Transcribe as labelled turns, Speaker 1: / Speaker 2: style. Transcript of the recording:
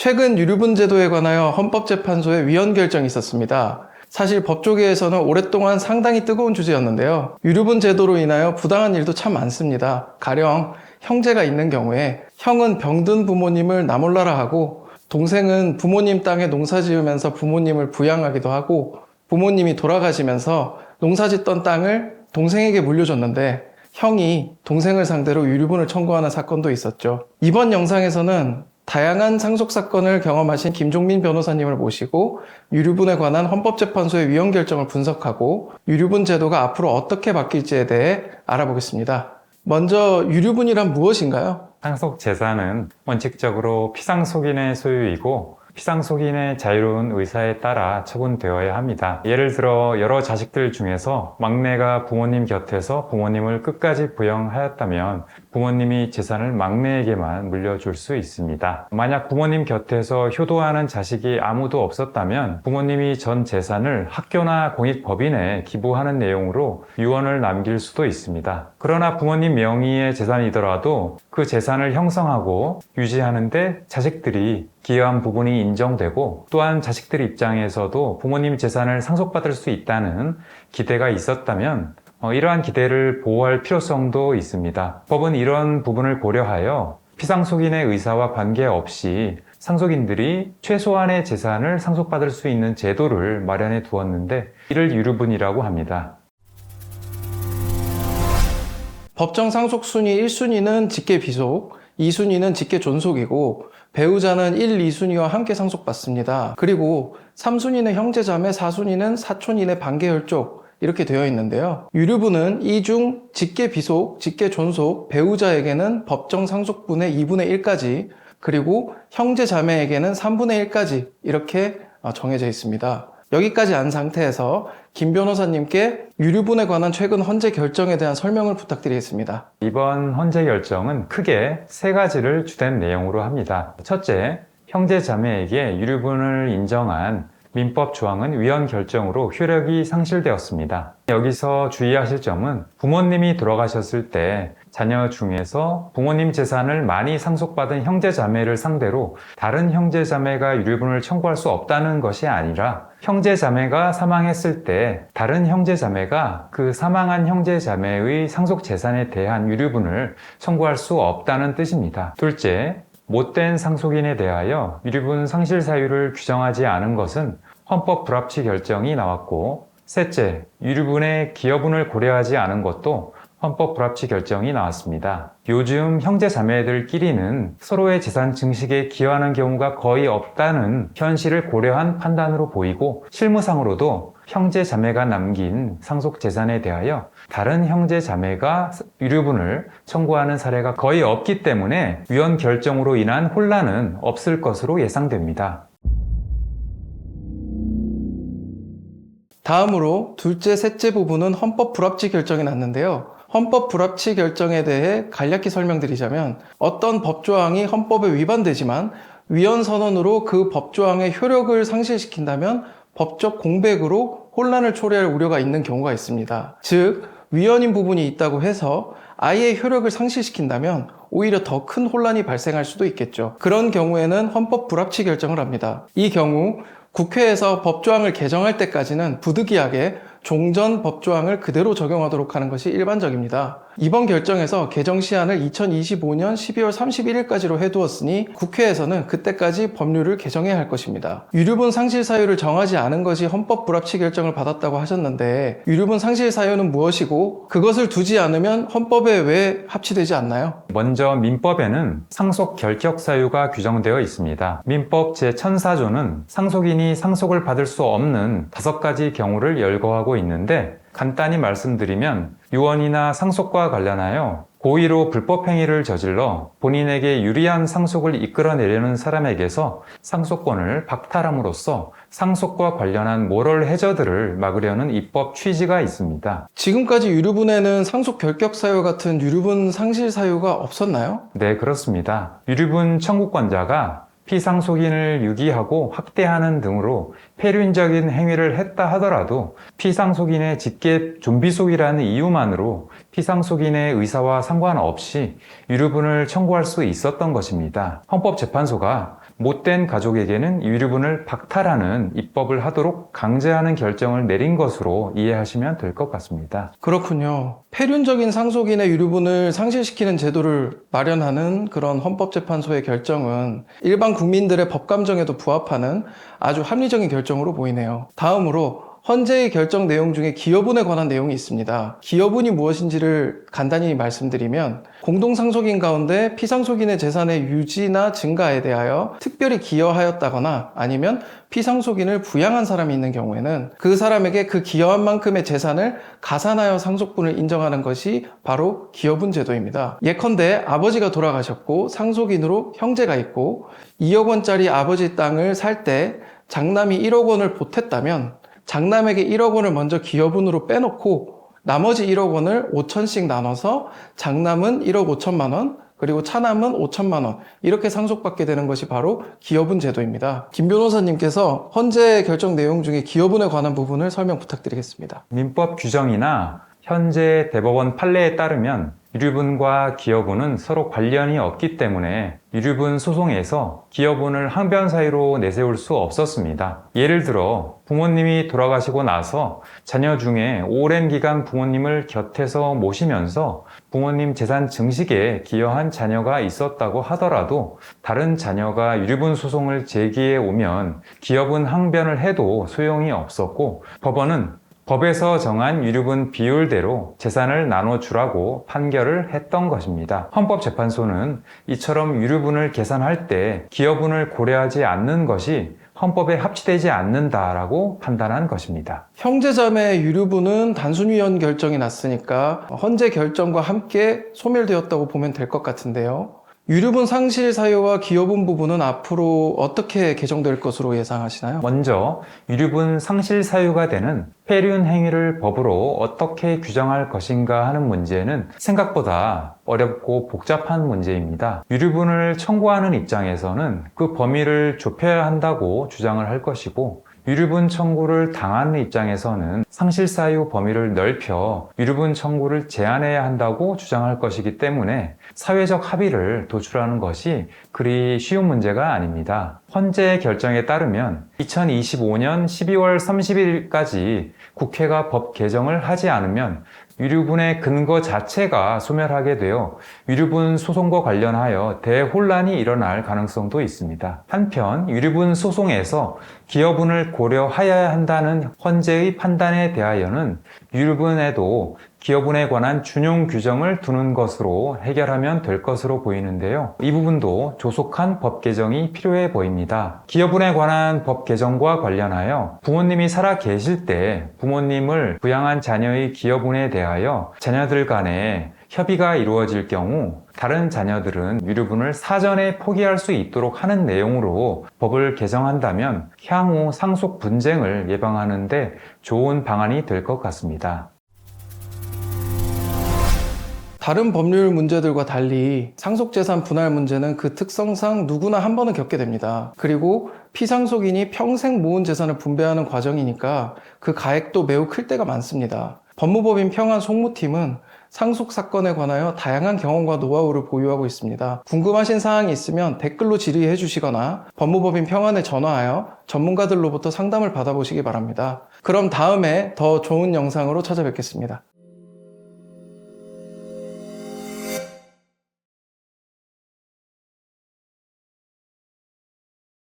Speaker 1: 최근 유류분 제도에 관하여 헌법재판소의 위헌 결정이 있었습니다. 사실 법조계에서는 오랫동안 상당히 뜨거운 주제였는데요. 유류분 제도로 인하여 부당한 일도 참 많습니다. 가령 형제가 있는 경우에 형은 병든 부모님을 나몰라라 하고, 동생은 부모님 땅에 농사 지으면서 부모님을 부양하기도 하고, 부모님이 돌아가시면서 농사 짓던 땅을 동생에게 물려줬는데 형이 동생을 상대로 유류분을 청구하는 사건도 있었죠. 이번 영상에서는 다양한 상속 사건을 경험하신 김종민 변호사님을 모시고 유류분에 관한 헌법재판소의 위헌 결정을 분석하고 유류분 제도가 앞으로 어떻게 바뀔지에 대해 알아보겠습니다. 먼저 유류분이란 무엇인가요?
Speaker 2: 상속 재산은 원칙적으로 피상속인의 소유이고 피상속인의 자유로운 의사에 따라 처분되어야 합니다. 예를 들어 여러 자식들 중에서 막내가 부모님 곁에서 부모님을 끝까지 부양하였다면 부모님이 재산을 막내에게만 물려줄 수 있습니다. 만약 부모님 곁에서 효도하는 자식이 아무도 없었다면 부모님이 전 재산을 학교나 공익법인에 기부하는 내용으로 유언을 남길 수도 있습니다. 그러나 부모님 명의의 재산이더라도 그 재산을 형성하고 유지하는데 자식들이 기여한 부분이 인정되고, 또한 자식들 입장에서도 부모님 재산을 상속받을 수 있다는 기대가 있었다면 이러한 기대를 보호할 필요성도 있습니다. 법은 이런 부분을 고려하여 피상속인의 의사와 관계없이 상속인들이 최소한의 재산을 상속받을 수 있는 제도를 마련해 두었는데, 이를 유류분이라고 합니다.
Speaker 1: 법정 상속 순위 1순위는 직계 비속, 2순위는 직계 존속이고 배우자는 1, 2순위와 함께 상속받습니다. 그리고 3순위는 형제자매, 4순위는 사촌 이내 반계혈족 이렇게 되어 있는데요. 유류분은 이 중 직계 비속, 직계 존속, 배우자에게는 법정 상속분의 2분의 1까지, 그리고 형제자매에게는 3분의 1까지 이렇게 정해져 있습니다. 여기까지 안 상태에서 김 변호사님께 유류분에 관한 최근 헌재 결정에 대한 설명을 부탁드리겠습니다.
Speaker 2: 이번 헌재 결정은 크게 세 가지를 주된 내용으로 합니다. 첫째, 형제자매에게 유류분을 인정한 민법 조항은 위헌 결정으로 효력이 상실되었습니다. 여기서 주의하실 점은 부모님이 돌아가셨을 때 자녀 중에서 부모님 재산을 많이 상속받은 형제자매를 상대로 다른 형제자매가 유류분을 청구할 수 없다는 것이 아니라, 형제자매가 사망했을 때 다른 형제자매가 그 사망한 형제자매의 상속 재산에 대한 유류분을 청구할 수 없다는 뜻입니다. 둘째, 못된 상속인에 대하여 유류분 상실 사유를 규정하지 않은 것은 헌법 불합치 결정이 나왔고, 셋째, 유류분의 기여분을 고려하지 않은 것도 헌법 불합치 결정이 나왔습니다. 요즘 형제자매들끼리는 서로의 재산 증식에 기여하는 경우가 거의 없다는 현실을 고려한 판단으로 보이고, 실무상으로도 형제자매가 남긴 상속 재산에 대하여 다른 형제자매가 유류분을 청구하는 사례가 거의 없기 때문에 위헌 결정으로 인한 혼란은 없을 것으로 예상됩니다.
Speaker 1: 다음으로 둘째, 셋째 부분은 헌법 불합치 결정이 났는데요. 헌법 불합치 결정에 대해 간략히 설명드리자면, 어떤 법조항이 헌법에 위반되지만 위헌 선언으로 그 법조항의 효력을 상실시킨다면 법적 공백으로 혼란을 초래할 우려가 있는 경우가 있습니다. 즉, 위헌인 부분이 있다고 해서 아예 효력을 상실시킨다면 오히려 더 큰 혼란이 발생할 수도 있겠죠. 그런 경우에는 헌법 불합치 결정을 합니다. 이 경우 국회에서 법조항을 개정할 때까지는 부득이하게 종전 법조항을 그대로 적용하도록 하는 것이 일반적입니다. 이번 결정에서 개정 시한을 2025년 12월 31일까지로 해두었으니 국회에서는 그때까지 법률을 개정해야 할 것입니다. 유류분 상실 사유를 정하지 않은 것이 헌법 불합치 결정을 받았다고 하셨는데, 유류분 상실 사유는 무엇이고 그것을 두지 않으면 헌법에 왜 합치되지 않나요?
Speaker 2: 먼저 민법에는 상속 결격 사유가 규정되어 있습니다. 민법 제1004조는 상속인이 상속을 받을 수 없는 5가지 경우를 열거하고 있는데, 간단히 말씀드리면 유언이나 상속과 관련하여 고의로 불법 행위를 저질러 본인에게 유리한 상속을 이끌어내려는 사람에게서 상속권을 박탈함으로써 상속과 관련한 모럴 해저들을 막으려는 입법 취지가 있습니다.
Speaker 1: 지금까지 유류분에는 상속 결격 사유 같은 유류분 상실 사유가 없었나요?
Speaker 2: 네, 그렇습니다. 유류분 청구권자가 피상속인을 유기하고 학대하는 등으로 폐륜적인 행위를 했다 하더라도 피상속인의 직계 존비속이라는 이유만으로 피상속인의 의사와 상관없이 유류분을 청구할 수 있었던 것입니다. 헌법재판소가 못된 가족에게는 유류분을 박탈하는 입법을 하도록 강제하는 결정을 내린 것으로 이해하시면 될 것 같습니다.
Speaker 1: 그렇군요. 폐륜적인 상속인의 유류분을 상실시키는 제도를 마련하는 그런 헌법재판소의 결정은 일반 국민들의 법감정에도 부합하는 아주 합리적인 결정으로 보이네요. 다음으로 헌재의 결정 내용 중에 기여분에 관한 내용이 있습니다. 기여분이 무엇인지를 간단히 말씀드리면 공동상속인 가운데 피상속인의 재산의 유지나 증가에 대하여 특별히 기여하였다거나 아니면 피상속인을 부양한 사람이 있는 경우에는 그 사람에게 그 기여한 만큼의 재산을 가산하여 상속분을 인정하는 것이 바로 기여분 제도입니다. 예컨대 아버지가 돌아가셨고 상속인으로 형제가 있고 2억 원짜리 아버지 땅을 살 때 장남이 1억 원을 보탰다면 장남에게 1억 원을 먼저 기여분으로 빼놓고 나머지 1억 원을 5천씩 나눠서 장남은 1억 5천만 원, 그리고 차남은 5천만 원 이렇게 상속받게 되는 것이 바로 기여분 제도입니다. 김 변호사님께서 헌재 결정 내용 중에 기여분에 관한 부분을 설명 부탁드리겠습니다.
Speaker 2: 민법 규정이나 현재 대법원 판례에 따르면 유류분과 기여분은 서로 관련이 없기 때문에 유류분 소송에서 기여분을 항변 사유로 내세울 수 없었습니다. 예를 들어 부모님이 돌아가시고 나서 자녀 중에 오랜 기간 부모님을 곁에서 모시면서 부모님 재산 증식에 기여한 자녀가 있었다고 하더라도 다른 자녀가 유류분 소송을 제기해 오면 기여분 항변을 해도 소용이 없었고 법원은 법에서 정한 유류분 비율대로 재산을 나눠주라고 판결을 했던 것입니다. 헌법재판소는 이처럼 유류분을 계산할 때 기여분을 고려하지 않는 것이 헌법에 합치되지 않는다라고 판단한 것입니다.
Speaker 1: 형제자매 유류분은 단순위원 결정이 났으니까 헌재 결정과 함께 소멸되었다고 보면 될 것 같은데요. 유류분 상실 사유와 기여분 부분은 앞으로 어떻게 개정될 것으로 예상하시나요?
Speaker 2: 먼저 유류분 상실 사유가 되는 폐륜 행위를 법으로 어떻게 규정할 것인가 하는 문제는 생각보다 어렵고 복잡한 문제입니다. 유류분을 청구하는 입장에서는 그 범위를 좁혀야 한다고 주장을 할 것이고 유류분 청구를 당하는 입장에서는 상실사유 범위를 넓혀 유류분 청구를 제한해야 한다고 주장할 것이기 때문에 사회적 합의를 도출하는 것이 그리 쉬운 문제가 아닙니다. 헌재 결정에 따르면 2025년 12월 30일까지 국회가 법 개정을 하지 않으면 유류분의 근거 자체가 소멸하게 되어 유류분 소송과 관련하여 대혼란이 일어날 가능성도 있습니다. 한편 유류분 소송에서 기여분을 고려하여야 한다는 헌재의 판단에 대하여는 유류분에도 기여분에 관한 준용 규정을 두는 것으로 해결하면 될 것으로 보이는데요. 이 부분도 조속한 법 개정이 필요해 보입니다. 기여분에 관한 법 개정과 관련하여 부모님이 살아 계실 때 부모님을 부양한 자녀의 기여분에 대하여 자녀들 간에 협의가 이루어질 경우 다른 자녀들은 유류분을 사전에 포기할 수 있도록 하는 내용으로 법을 개정한다면 향후 상속 분쟁을 예방하는 데 좋은 방안이 될 것 같습니다.
Speaker 1: 다른 법률 문제들과 달리 상속재산 분할 문제는 그 특성상 누구나 한 번은 겪게 됩니다. 그리고 피상속인이 평생 모은 재산을 분배하는 과정이니까 그 가액도 매우 클 때가 많습니다. 법무법인 평안송무팀은 상속 사건에 관하여 다양한 경험과 노하우를 보유하고 있습니다. 궁금하신 사항이 있으면 댓글로 질의해 주시거나 법무법인 평안에 전화하여 전문가들로부터 상담을 받아보시기 바랍니다. 그럼 다음에 더 좋은 영상으로 찾아뵙겠습니다.